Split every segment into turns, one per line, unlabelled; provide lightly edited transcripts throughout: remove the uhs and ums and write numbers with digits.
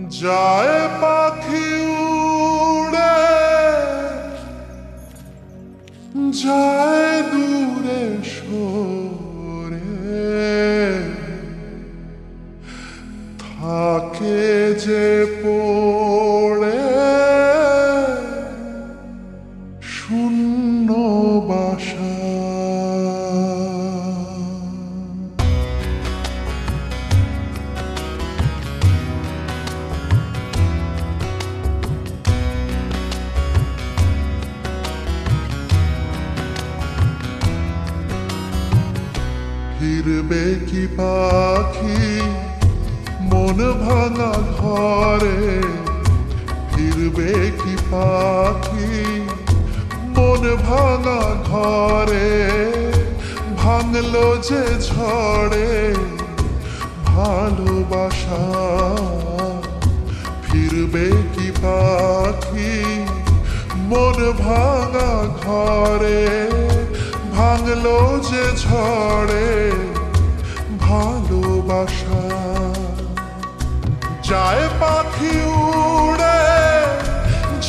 যায় পাখি উড়ে, যায় দূরে সরে, থাকে যে পড়ে শূন্য বাসা। ফিরবে কি পাখি মন ভাঙা ঘরে, ফিরবে কি পাখি মন ভাঙা ঘরে, ভাঙলো যে ঝড়ে ভালোবাসা। ফিরবে কি পাখি মন ভাঙা ঘরে, ভাঙলো যে ঝড়ে ভালোবাসা। যায় পাখি উড়ে,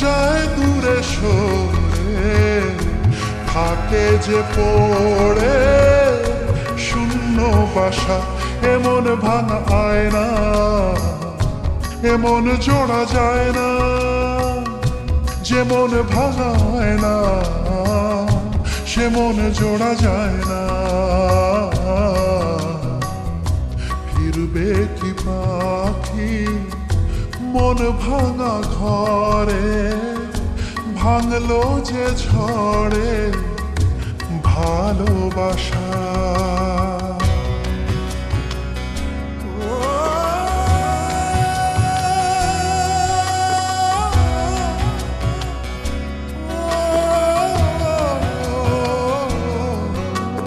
যায় দূরে সরে, থাকে যে পড়ে শূন্য বাসা। এমন ভাঙা আয়না, এমন জোড়া যায় না, যেমন ভাঙা আয়না সে মন জোড়া যায় না। ফিরবে কি পাখি মন ভাঙা ঘরে, ভাঙলো যে ঝড়ে ভালোবাসা।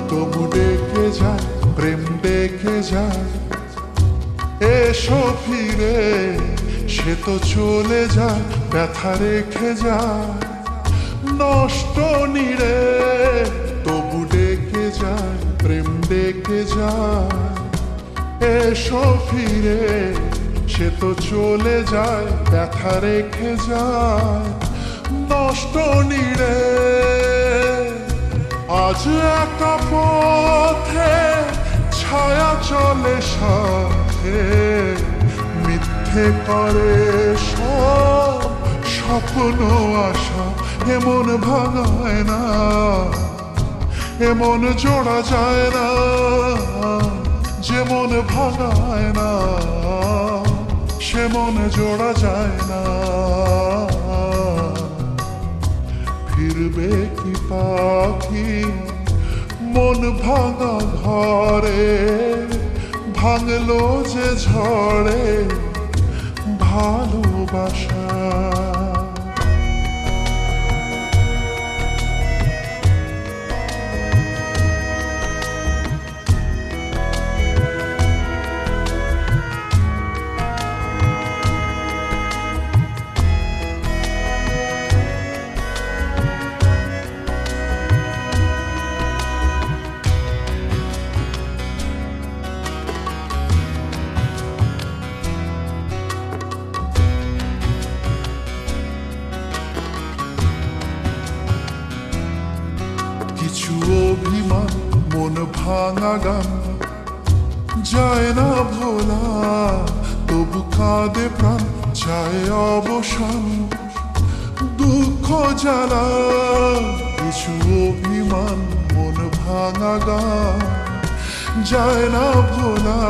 তবু ডেকে যায়, প্রেম ডেকে যায়, এসো ফিরে। সে তো চলে যায়, ব্যথা রেখে যায় নষ্ট নীড়ে। তবু ডেকে যায়, প্রেম ডেকে যায়, এসো ফিরে। সে তো চলে যায়, ব্যথা রেখে যায় নষ্ট নীড়ে। আজ একা পথে ছায়া চলে সাথে, মিথ্যে করে সব স্বপ্ন আশা। এমন ভাঙায় না, এমন জোড়া যায় না, যেমন ভাঙায় না সেমন জোড়া যায় না। ফিরবে কি পাখি মন ভাঙা ঘরে, ভাঙলো যে ঝড়ে ভালোবাসা। কিছু অভিমান মন ভাঙা গান যায় না ভোলা, তবু কাঁদে প্রাণ চায় অবসান দুঃখ জ্বালা। কিছু অভিমান মন ভাঙা গান যায় না ভোলা,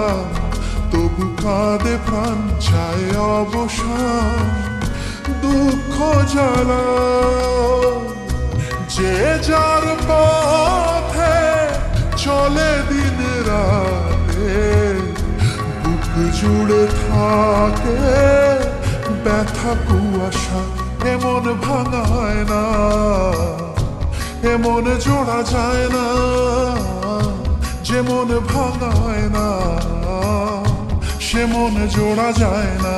তবু কাঁদে প্রাণ চায় অবসান দুঃখ জ্বালা। যে যার পথে চলে দিন রাতে, বুক জুড়ে থাকে ব্যথা কুয়াশা। এমন ভাঙায় না, এমন জোড়া যায় না, যেমন ভাঙায় না সেমন জোড়া যায় না।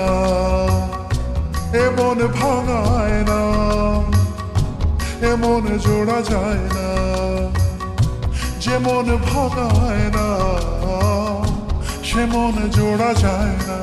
এমন ভাঙায় না, এমন জোড়া যায় না, যেমন ভাঙায় না সে মন জোড়া যায় না।